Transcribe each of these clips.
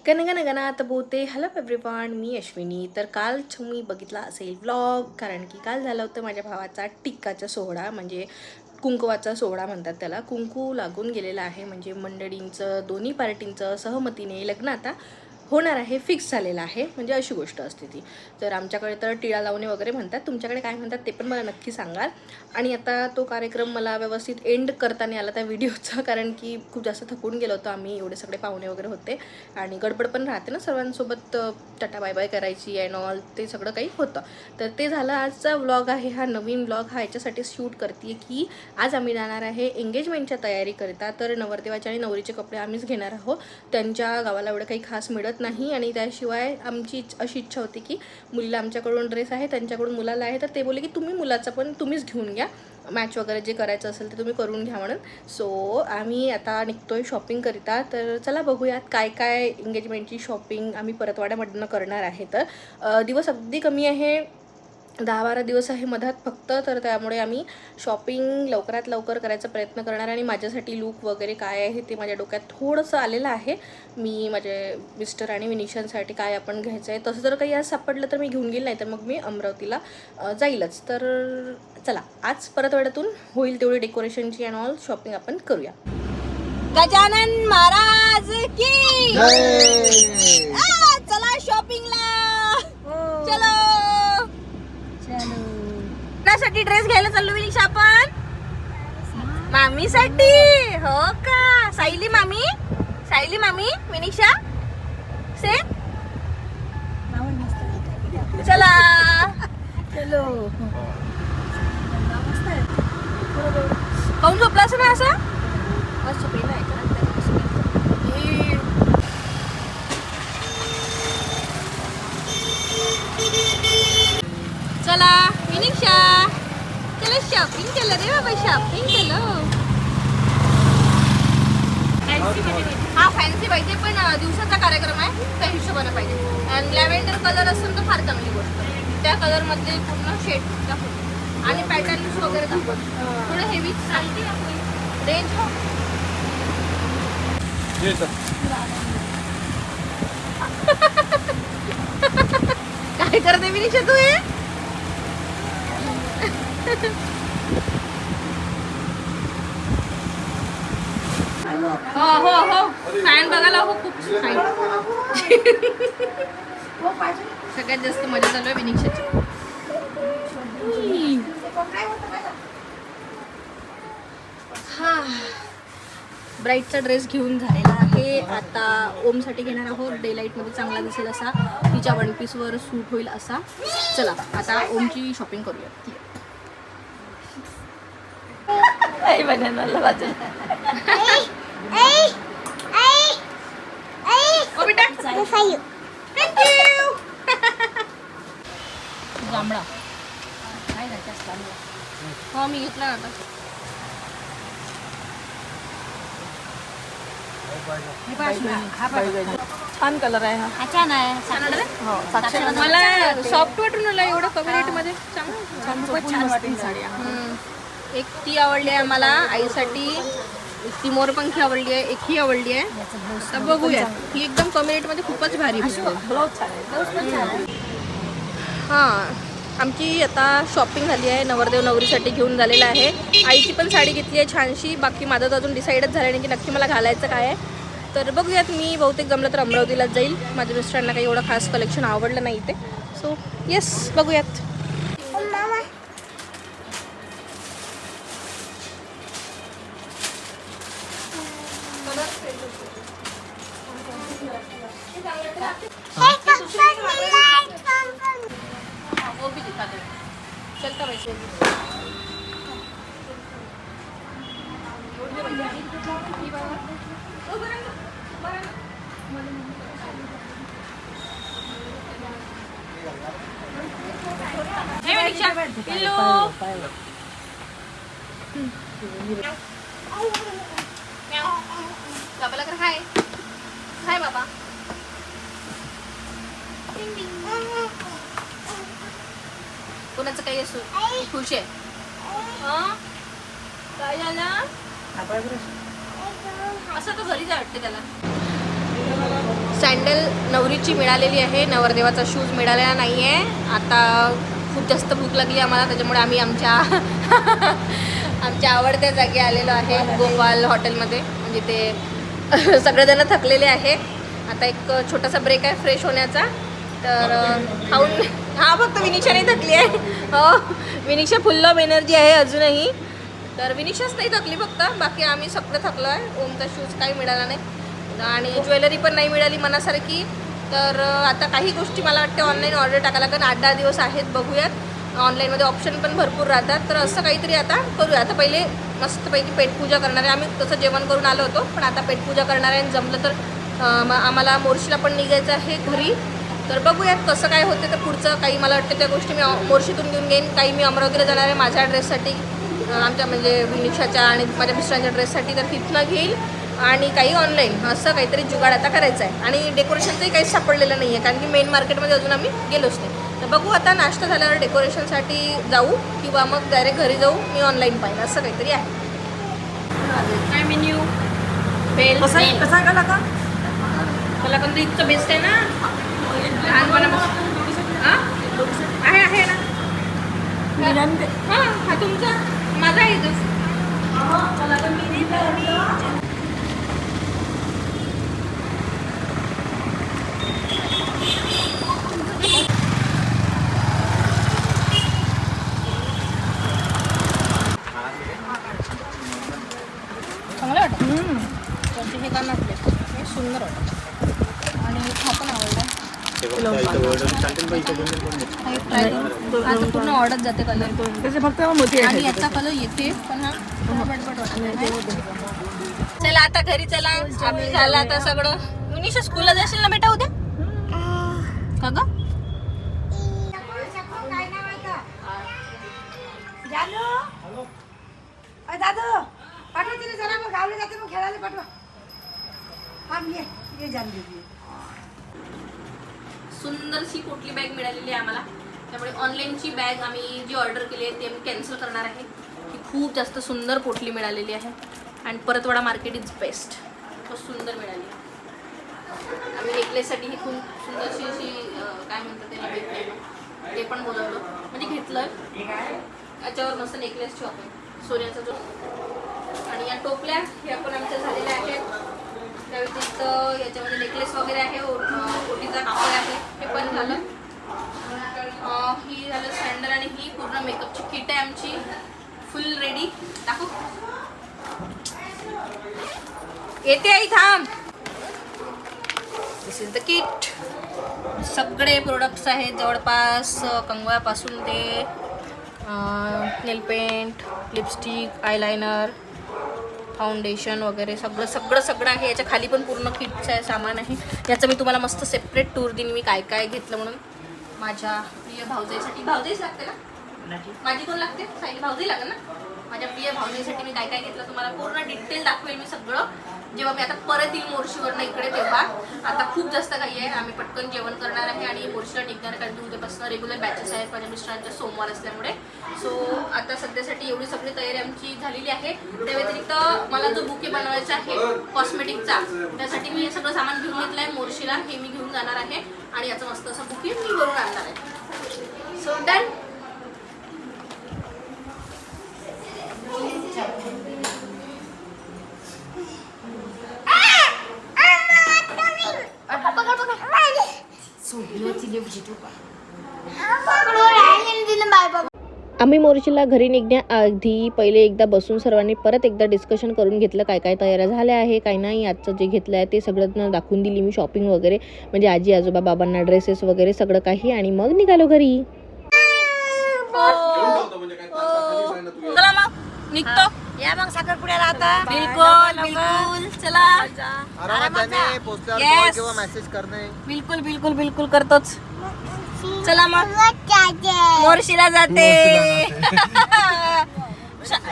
गणगणगणात बोलते. Hello everyone, मी अश्विनी. तर काल तुम्ही बघितला असेल व्लॉग, कारण की काल झाला होता माझ्या भावाचा टिक्काचा सोहळा, म्हणजे कुंकवाचा सोहळा म्हणतात त्याला. कुंकू लागून गेलेला आहे, म्हणजे मंडळींचं दोन्ही पार्टींचं सहमतीने लग्न आता होणार आहे, फिक्स झालेलं आहे, म्हणजे अशी गोष्ट असते ती. तर आमच्याकडे तर टिळा लावणे वगैरे म्हणतात, तुमच्याकडे काय म्हणतात ते पण मला नक्की सांगाल. आणि आता तो कार्यक्रम मला व्यवस्थित एंड करता नाही आला त्या व्हिडिओचा, कारण की खूप जास्त थकून गेलो होतो आम्ही, एवढे सगळे पाहुणे वगैरे होते आणि गडबड पण राहते ना सर्वांसोबत, टाटा बाय बाय करायची अँड ऑल, ते सगळं काही होतं. तर ते झालं. आजचा व्लॉग आहे हा नवीन व्लॉग, हा याच्यासाठी शूट करते की आज आम्ही जाणार आहे एंगेजमेंटच्या तयारीकरिता. तर नवरदेवाचे आणि नवरीचे कपडे आम्हीच घेणार आहोत. त्यांच्या गावाला एवढं काही खास मिळत नाही, आणि त्याशिवाय आमची अशी इच्छा होती की मुलीला आमच्याकडून ड्रेस आहे, त्यांच्याकडून मुलाला आहे, तर ते बोलले की तुम्ही मुलाचा पण तुम्हीच घेऊन घ्या, मॅच वगैरे जे करायचं असेल ते तुम्ही करून घ्या म्हणून. सो आम्ही आता निघतोय शॉपिंग करिता. तर चला बघूयात काय काय एंगेजमेंटची शॉपिंग आम्ही परतवाड्यामधनं करणार आहे. तर दिवस अगदी कमी आहे, 10-12 दिवस आहे मधात फक्त. तर त्यामुळे आम्ही शॉपिंग लवकरात लवकर करायचा प्रयत्न करणार. आणि माझ्यासाठी लूक वगैरे काय आहे ते माझ्या डोक्यात थोडंसं आलेलं आहे. मी माझे मिस्टर आणि विनिशांसाठी काय आपण घ्यायचं आहे, तसं जर काही आज सापडलं तर मी घेऊन गेईल, नाही तर मग मी अमरावतीला जाईलच. तर चला आज परतवाड्यातून होईल तेवढी डेकोरेशनची अँड ऑल शॉपिंग आपण करूया. गजानन महाराज की चला शॉपिंगला. चलो साठी ड्रेस घ्यायला चाललो विनिशा आपण. मामीसाठी हो का? सायली मामी विनिशा से चला चलो. काऊन झोपला असं ना असं मस्त पेन आहे. चला विनिशा, चला शॉपिंग केलं रे बाबा, शॉपिंग केलं. हा फॅन्सी पाहिजे, पण दिवसाचा कार्यक्रम आहे त्या हिशोबाने पाहिजे. आणि लॅव्हेंडर कलर असेल तर फार चांगली गोष्ट. त्या कलर मध्ये पूर्ण शेड दाखवतो आणि पॅटर्न्स वगैरे दाखवतो. थोडं हेवी चालते रेंज. काय करते विनिशा तू हे? हो हो हो, फॅन बघायला हो, खूप फाईन. सगळ्यात जास्त मजा चालू आहे विनिशाची. हा ब्राईटचा ड्रेस घेऊन झालेला आहे. आता ओमसाठी घेणार आहोत, डे लाईटमध्ये चांगला दिसेल असा, तिच्या वन पीसवर सूट होईल असा. चला आता ओमची शॉपिंग करूया. जांभळा हो मी घेतला आता. छान कलर आहे हा. छान आहे. मला सॉफ्ट वाटून आला एवढा कमी रेट मध्ये. छान वाटते साडी. एक ती आवडली आहे मला आईसाठी, ती मोरपंखी आवडली आहे, एक ही आवडली आहे. तर बघूया, ही एकदम कमी रेट मध्ये खूपच भारी. हां आमची आता शॉपिंग झाली आहे, नवरदेव नवरीसाठी घेऊन झालेलं आहे. आईची पण साडी घेतली आहे छानशी. बाकी माझं तर अजून डिसाईडच झालं नाही की नक्की मला घालायचं काय आहे. तर बघूयात, मी बहुतेक जमलं तर अमरावतीलाच जाईल. माझ्या मिस्टरांना काही एवढं खास कलेक्शन आवडलं नाही इथे. सो येस बघूयात. वो भी दिखा दो, चलता वैसे बाबाला कर हाय हाय बाबा. कोणाचं काही असो खुश आहे. काय झालं असं तर घरी जाय वाटते त्याला. सँडल नवरीची मिळालेली आहे, नवरदेवाचा शूज मिळालेला नाही आहे. आता खूप जास्त भूक लागली आम्हाला, त्याच्यामुळे आम्ही आमच्या आमच्या आवडत्या जागी आलेलो आहे, गोपाल हॉटेलमध्ये. म्हणजे ते सगळेजण थकलेले आहे. आता एक छोटासा ब्रेक आहे फ्रेश होण्याचा. तर खाऊन फक्त विनिशा नाही थकली आहे. हो, विनिशा फुल ऑफ एनर्जी आहे अजूनही. तर विनिशाच नाही थकली फक्त, बाकी आम्ही सगळं थकलो आहे. ओमचा शूज काही मिळाला नाही आणि ज्वेलरी पण नाही मिळाली मनासारखी. तर आता काही गोष्टी मला वाटते ऑनलाईन ऑर्डर टाकायला, कारण 8-10 दिवस आहेत, बघूयात. ऑनलाईनमध्ये ऑप्शन पण भरपूर राहतात. तर असं काहीतरी आता करूया. आता पहिले मस्तपैकी पेटपूजा करणार आहे. आम्ही तसं जेवण करून आलो होतो, पण आता पेटपूजा करणार आहे. आणि जमलं तर आम्हाला मोर्शीला पण निघायचं आहे घरी. तर बघूयात कसं काय होते. तर पुढचं काही मला वाटतं त्या गोष्टी मी मोर्शीतून घेऊन घेईन. काही मी अमरावतीला जाणार आहे माझ्या ड्रेससाठी, आमच्या म्हणजे विनिशाच्या आणि माझ्या मिस्टरांच्या ड्रेससाठी. तर तिथनं घेईल आणि काही ऑनलाईन असं काहीतरी जुगाड आता करायचं आहे. आणि डेकोरेशनचंही काहीच सापडलेलं नाही आहे, कारण की मेन मार्केटमध्ये अजून आम्ही गेलोच नाही. तर बघू आता नाश्ता झाल्यावर डेकोरेशनसाठी जाऊ किंवा मग डायरेक्ट घरी जाऊ. मी ऑनलाईन पाहिलं असं काहीतरी आहे. काय मेन्यू बेल कसा का कलाकंद इतकं बेस्ट आहे ना, लहानपणापासून आहे ना. हां, हा तुमचा माझा आहे इथं. चांगलं वाटतं. त्यांचे हे कान असले हे सुंदर वाटतं आणि हा पण आवडला. आता पूर्ण ऑर्डर जाते कलर फक्त मोठी आणि याचा कलर येते, पण हा बटबट वाटत. चला आता घरी चला. आपलं झालं आता सगळं. मुनीशा स्कूलला जाशील ना बेटा उद्या का ग? दादू पाठवा तिने जरा, मग गावले जाते, मग खेळायला पाठवा. हा ये जान. सुंदरशी पोटली बॅग मिळालेली आहे आम्हाला. त्यामुळे ऑनलाईनची बॅग आम्ही जी ऑर्डर केली आहे ती आम्ही कॅन्सल करणार आहे. ती खूप जास्त सुंदर पोटली मिळालेली आहे. आणि परतवाडा मार्केट इज बेस्ट. खूप सुंदर मिळाली. आम्ही नेकलेससाठी ही खूप सुंदरशी अशी काय म्हणतात त्याला भेटले, ते पण बोलवलं म्हणजे घेतलं. याच्यावर मस्त नेकलेस ठेवू आपण सोन्याचा जो. आणि या टोपल्या ह्या पण आमच्या झालेल्या आहेत. त्या व्यतिरिक्त याच्यामध्ये नेकलेस वगैरे आहे, ओटीचा कापड आहे, हे पण झालं. ही झालं सँडल आणि ही पूर्ण मेकअपची किट आहे आमची फुल रेडी. दाखव येते आई थांब. दिस इज द किट. सगळे प्रोडक्ट्स आहेत जवळपास, कंगव्यापासून ते नेलपेंट, लिपस्टिक, आयलायनर, फाउंडेशन वगैरे सगळं आहे. याच्या खाली पण पूर्ण किटचं आहे सामान आहे. याचं मी तुम्हाला मस्त सेपरेट टूर देईन मी काय काय घेतलं म्हणून. माझ्या प्रिय भाऊजाईसाठी, भाऊजाईच लागते ना माझी, कोण लागते? सायली भाऊजाई लागेल ना. माझ्या प्रिय भाऊजाईसाठी मी काय काय घेतलं तुम्हाला पूर्ण डिटेल दाखवेल मी सगळं, जेव्हा मी आता परत येईल मोर्शीवरनं इकडे तेव्हा. आता खूप जास्त काही आहे. आम्ही पटकन जेवण करणार आहे आणि मोर्शीला निघणार आहे, कारण उद्यापासून रेग्युलर बॅचेस आहेत माझ्या मिस्टरांच्या सोमवार असल्यामुळे. सो आता सध्यासाठी एवढी सगळी तयारी आमची झालेली आहे. त्या व्यतिरिक्त मला जो बुके बनवायचा आहे कॉस्मेटिकचा, त्यासाठी मी हे सगळं सामान घेऊन घेतलं आहे मोर्शीला. हे मी घेऊन जाणार आहे आणि याचं मस्त असं बुके मी भरून आणणार आहे. So done. आम्ही मोर्शीला घरी निघण्याआधी पहिले एकदा बसून सर्वांनी परत एकदा डिस्कशन करून घेतलं काय काय तयाऱ्या झाल्या आहे काय नाही. आजचं जे घेतलं आहे ते सगळं दाखवून दिली मी, शॉपिंग वगैरे म्हणजे आजी आजोबा बाबांना ड्रेसेस वगैरे सगळं काही. आणि मग निघालो घरी. चला मग निघतो. या मग साखरपुड्याला आता. बिलकुल बिलकुल चला. बिलकुल बिलकुल बिलकुल करतोच. चला मग मोर्शीला जाते.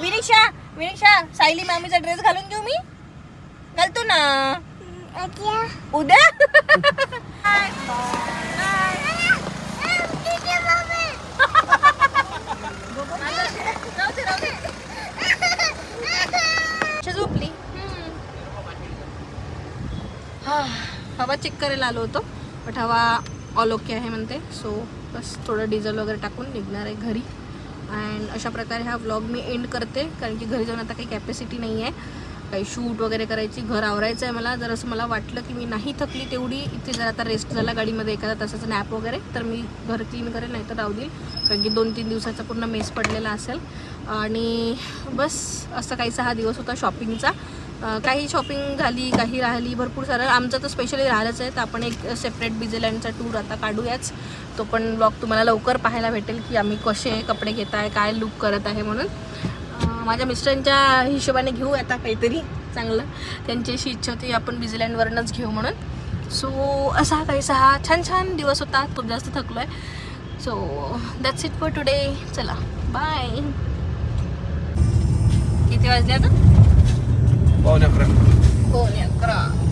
विनिशा विनिशा सायली मामीचा ड्रेस घालून घेऊ मी. घालतो ना उद्या. झोपली. बाबा चिक्कर करायला आलो होतो, बट हवा ऑल ओके आहे म्हणते. सो बस थोडं डिझेल वगैरे टाकून निघणार आहे घरी. अँड अशा प्रकारे हा व्लॉग मी एंड करते, कारण की घरी जाऊन आता काही कॅपॅसिटी नाही आहे काही शूट वगैरे करायची. घर आवरायचं आहे मला. जर असं मला वाटलं की मी नाही थकली तेवढी, इथे जर आता रेस्ट झाला गाडीमध्ये एखादा तासाचं नॅप वगैरे, तर मी घर क्लीन करेल, नाही तर राहू देईल, कारण की 2-3 दिवसाचा पूर्ण मेस पडलेला असेल. आणि बस असं काहीसा हा दिवस होता शॉपिंगचा. काही शॉपिंग झाली, काही राहिली, भरपूर सारं. आमचं तर स्पेशली राहिलंच आहे, तर आपण एक सेपरेट बिझीलँडचा टूर आता काढूयाच. तो पण ब्लॉग तुम्हाला लवकर पाहायला भेटेल की आम्ही कसे कपडे घेत आहे, काय लुक करत आहे म्हणून. माझ्या मिस्टरांच्या हिशोबाने घेऊ आता काहीतरी चांगलं. त्यांची अशी इच्छा होती आपण बिझीलँडवरूनच घेऊ म्हणून. सो असा काहीसा हा छान छान दिवस होता. खूप जास्त थकलो आहे. So that's it for today. चला बाय. किती वाजले आता? 11:15. 11.